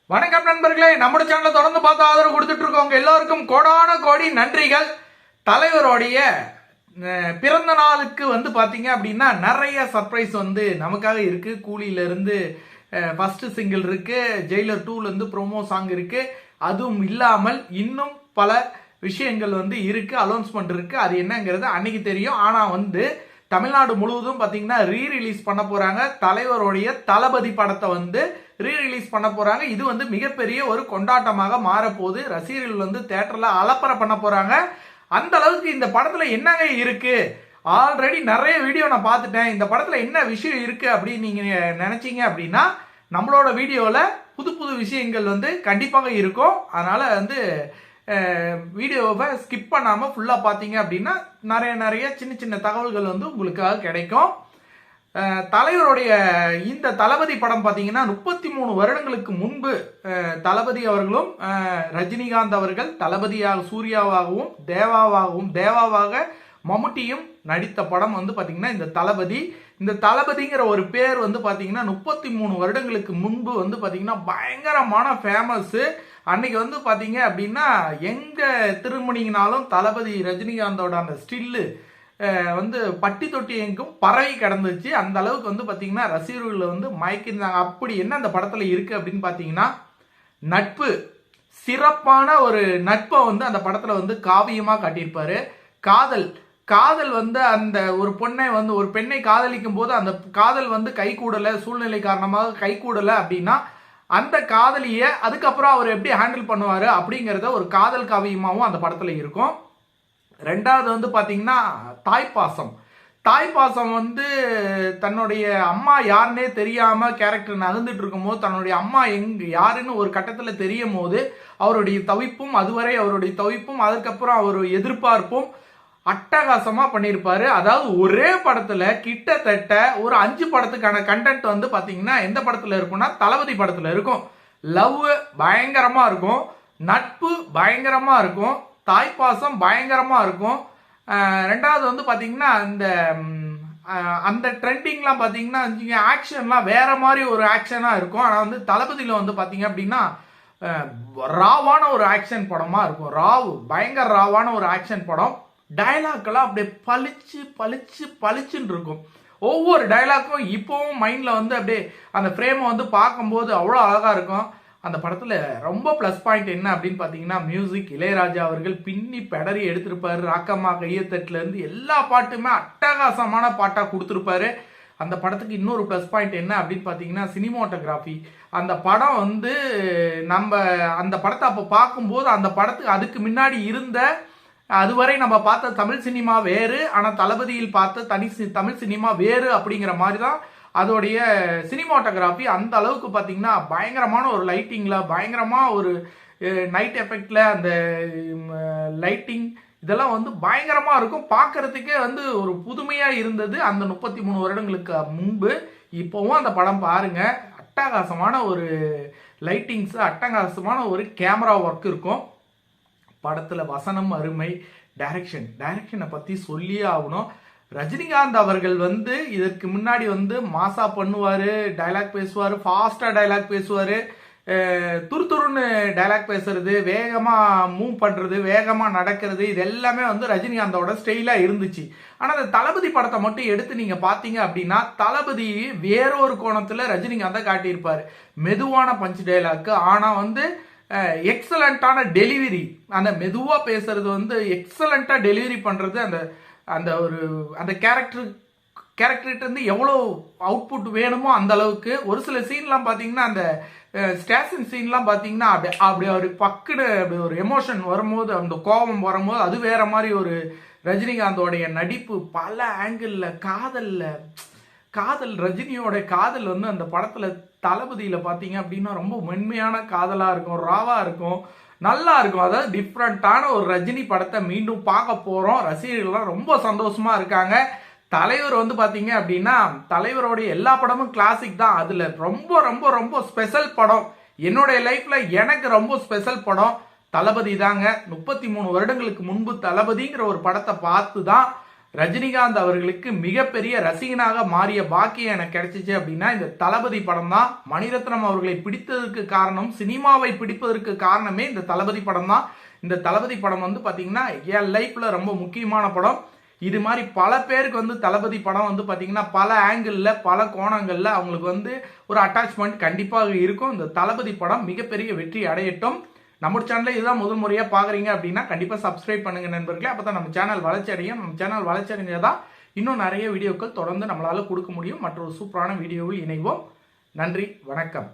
வணக்கம் நண்பர்களே, நம்ம சேனலை தொடர்ந்து பார்த்து ஆதரவு கொடுத்துட்டு இருக்கோங்க எல்லாருக்கும் கோடான கோடி நன்றிகள். தலைவருடைய பிறந்த நாளுக்கு பாத்தீங்க அப்படின்னா நிறைய சர்ப்ரைஸ் நமக்காக இருக்கு. கூலியில இருந்து ஃபர்ஸ்ட் சிங்கிள் இருக்கு, ஜெயிலர் 2ல இருந்து ப்ரோமோ சாங் இருக்கு. அதுவும் இல்லாமல் இன்னும் பல விஷயங்கள் இருக்கு, அலௌன்ஸ்மெண்ட் இருக்கு. அது என்னங்கிறது அன்னைக்கு தெரியும். ஆனா தமிழ்நாடு முழுவதும் பாத்தீங்கன்னா ரீ ரிலீஸ் பண்ண போறாங்க. தலைவருடைய தளபதி படத்தை ரீ ரிலீஸ் பண்ண போறாங்க. இது மிகப்பெரிய ஒரு கொண்டாட்டமாக மாறப்போகுது. ரசிகர்கள் தியேட்டர்ல அலப்பற பண்ண போறாங்க. அந்த அளவுக்கு இந்த படத்துல என்னங்க இருக்கு, ஆல்ரெடி நிறைய வீடியோ நான் பார்த்துட்டேன், இந்த படத்துல என்ன விஷயம் இருக்கு அப்படின்னு நீங்க நினைச்சீங்க அப்படின்னா நம்மளோட வீடியோல புது புது விஷயங்கள் கண்டிப்பாக இருக்கும். அதனால வீடியோவை ஸ்கிப் பண்ணாம ஃபுல்லா பாத்தீங்க அப்படின்னா நிறைய சின்ன சின்ன தகவல்கள் உங்களுக்காக கிடைக்கும். தலைவருடைய இந்த தளபதி படம் பாத்தீங்கன்னா 33 வருடங்களுக்கு முன்பு தளபதி அவர்களும் ரஜினிகாந்த் அவர்கள் தளபதியாக சூர்யாவாகவும் தேவாவாக மம்முட்டியும் நடித்த படம் பாத்தீங்கன்னா இந்த தளபதிங்கிற ஒரு பேர் பாத்தீங்கன்னா 33 வருடங்களுக்கு முன்பு பாத்தீங்கன்னா பயங்கரமான ஃபேமஸ். அன்னைக்கு பாத்தீங்க அப்படின்னா எங்க திருமணிங்கனாலும் தளபதி ரஜினிகாந்தோட அந்த ஸ்டில்லு பட்டி தொட்டி எங்கும் பரவி கிடந்துச்சு. அந்த அளவுக்கு பாத்தீங்கன்னா ரசிகர்கள் மயக்கிருந்தாங்க. அப்படி என்ன அந்த படத்துல இருக்கு அப்படின்னு பாத்தீங்கன்னா நட்பு, சிறப்பான ஒரு நட்பை அந்த படத்துல காவியமா காட்டியிருப்பாரு. காதல் அந்த ஒரு பொண்ணை ஒரு பெண்ணை காதலிக்கும் போது அந்த காதல் கை கூடல, சூழ்நிலை காரணமாக கை கூடல அப்படின்னா அந்த காதலிய அதுக்கப்புறம் அவர் எப்படி ஹேண்டில் பண்ணுவாரு அப்படிங்கறத ஒரு காதல் காவியமாவும் அந்த படத்துல இருக்கும். ரெண்டாவது பாத்தீங்கன்னா தாய்ப்பாசம் தன்னுடைய அம்மா யாருன்னே தெரியாம கேரக்டர் நகர்ந்துட்டு இருக்கும் போது தன்னுடைய அம்மா யாருன்னு ஒரு கட்டத்துல தெரியும் போது அவருடைய தவிப்பும், அதுவரை அவருடைய தவிப்பும், அதுக்கப்புறம் அவர் எதிர்பார்ப்பும் அட்டகாசமா பண்ணியிருப்பாரு. அதாவது ஒரே படத்துல கிட்டத்தட்ட ஒரு 5 படத்துக்கான கண்டென்ட் பாத்தீங்கன்னா எந்த படத்துல இருக்கும்னா தளபதி படத்துல இருக்கும். லவ் பயங்கரமா இருக்கும், நட்பு பயங்கரமா இருக்கும், தாய்ப்பாசம் பயங்கரமா இருக்கும். ரெண்டாவது பாத்தீங்கன்னா அந்த ட்ரெண்டிங்லாம் பாத்தீங்கன்னா ஆக்ஷன்லாம் வேற மாதிரி ஒரு ஆக்ஷனா இருக்கும். ஆனா தளபதியில பாத்தீங்க அப்படின்னா ராவான ஒரு ஆக்ஷன் படமா இருக்கும். பயங்கர ராவான ஒரு ஆக்ஷன் படம். டயலாக் எல்லாம் அப்படியே பளிச்சுன்னு இருக்கும். ஒவ்வொரு டயலாக்கும் இப்பவும் மைண்ட்ல அப்படியே அந்த ஃப்ரேமை பார்க்கும்போது அவ்வளோ அழகா இருக்கும். அந்த படத்துல ரொம்ப பிளஸ் பாயிண்ட் என்ன அப்படின்னு பாத்தீங்கன்னா மியூசிக். இளையராஜா அவர்கள் பின்னி பெடரி எடுத்திருப்பாரு. ராக்கம்மா கையத்தட்டுல இருந்து எல்லா பாட்டுமே அட்டகாசமான பாட்டா கொடுத்திருப்பாரு. அந்த படத்துக்கு இன்னொரு பிளஸ் பாயிண்ட் என்ன அப்படின்னு பாத்தீங்கன்னா சினிமாட்டோகிராஃபி. அந்த படம் நம்ம அந்த படத்தை அப்ப பார்க்கும்போது அந்த படத்துக்கு அதுக்கு முன்னாடி இருந்த அதுவரை நம்ம பார்த்த தமிழ் சினிமா வேறு, ஆனா தளபதியில் பார்த்த தமிழ் சினிமா வேறு அப்படிங்கிற மாதிரி தான் அதோடைய சினிமாட்டோகிராஃபி. அந்த அளவுக்கு பாத்தீங்கன்னா பயங்கரமான ஒரு லைட்டிங்ல, பயங்கரமா ஒரு நைட் எஃபெக்ட்ல அந்த லைட்டிங் இதெல்லாம் பயங்கரமா இருக்கும். பார்க்கறதுக்கே ஒரு புதுமையா இருந்தது அந்த 33 வருடங்களுக்கு முன்பு. இப்பவும் அந்த படம் பாருங்க, அட்டகாசமான ஒரு லைட்டிங்ஸ், அட்டகாசமான ஒரு கேமரா ஒர்க் இருக்கும் படத்துல. வசனம் அருமை, டைரக்ஷனை பத்தி சொல்லியே ஆகணும். ரஜினிகாந்த் அவர்கள் இதற்கு முன்னாடி மாசா பண்ணுவாரு, டைலாக் பேசுவாரு, ஃபாஸ்டா டைலாக் பேசுவாரு, துருத்துருன்னு டைலாக் பேசுறது, வேகமா மூவ் பண்றது, வேகமா நடக்கிறது, இது எல்லாமே ரஜினிகாந்தோட ஸ்டைலா இருந்துச்சு. ஆனா அந்த தளபதி படத்தை மட்டும் எடுத்து நீங்க பாத்தீங்க அப்படின்னா தளபதி வேறொரு கோணத்துல ரஜினிகாந்த காட்டியிருப்பாரு. மெதுவான பஞ்ச் டைலாக், ஆனா எக்ஸலண்டான டெலிவரி. அந்த மெதுவா பேசுறது எக்ஸலண்டா டெலிவரி பண்றது. அந்த ஒரு அந்த கேரக்டர் எவ்வளவு அவுட்புட் வேணுமோ அந்த அளவுக்கு. ஒரு சில சீன்லாம் பாத்தீங்கன்னா அந்த ஸ்டேஷன் சீன்லாம் பாத்தீங்கன்னா அப்படி ஒரு பக்குன்னு அப்படி ஒரு எமோஷன் வரும்போது, அந்த கோபம் வரும்போது அது வேற மாதிரி ஒரு ரஜினிகாந்தோடைய நடிப்பு. பல ஆங்கிள் காதல் ரஜினியோட காதல் அந்த படத்துல தளபதியில பாத்தீங்க அப்படின்னா ரொம்ப மென்மையான காதலா இருக்கும், ராவா இருக்கும், நல்லா இருக்கும். அதாவது டிஃப்ரெண்டான ஒரு ரஜினி படத்தை மீண்டும் பார்க்க போறோம். ரசிகர்கள்லாம் ரொம்ப சந்தோஷமா இருக்காங்க. தலைவர் பாத்தீங்க அப்படின்னா தலைவருடைய எல்லா படமும் கிளாசிக் தான். அதுல ரொம்ப ரொம்ப ரொம்ப ஸ்பெஷல் படம், என்னுடைய லைஃப்ல எனக்கு ரொம்ப ஸ்பெஷல் படம் தளபதி தாங்க. 33 வருடங்களுக்கு முன்பு தளபதிங்கிற ஒரு படத்தை பார்த்து தான் ரஜினிகாந்த் அவர்களுக்கு மிகப்பெரிய ரசிகனாக மாறிய பாக்கியம் எனக்கு கிடைச்சிச்சு அப்படின்னா இந்த தளபதி படம் தான். மணிரத்னம் அவர்களை பிடித்ததற்கு காரணம், சினிமாவை பிடிப்பதற்கு காரணமே இந்த தளபதி படம் தான். இந்த தளபதி படம் வந்து பாத்தீங்கன்னா என் லைஃப்ல ரொம்ப முக்கியமான படம். இது மாதிரி பல பேருக்கு வந்து தளபதி படம் வந்து பாத்தீங்கன்னா பல ஆங்கிள் பல கோணங்கள்ல அவங்களுக்கு வந்து ஒரு அட்டாச்மெண்ட் கண்டிப்பாக இருக்கும். இந்த தளபதி படம் மிகப்பெரிய வெற்றி அடையட்டும். நம்ம சேனல்ல இதுதான் முதல் முறையா பாக்குறீங்க அப்படின்னா கண்டிப்பா சப்ஸ்கிரைப் பண்ணுங்க நண்பர்களே. அப்பதான் நம்ம சேனல் வளர்ச்சி அடையும். நம்ம சேனல் வளர்ச்சி அடைஞ்சதான் இன்னும் நிறைய வீடியோக்கள் தொடர்ந்து நம்மளால கொடுக்க முடியும். மற்றொரு சூப்பரான வீடியோவில் இணைவோம். நன்றி, வணக்கம்.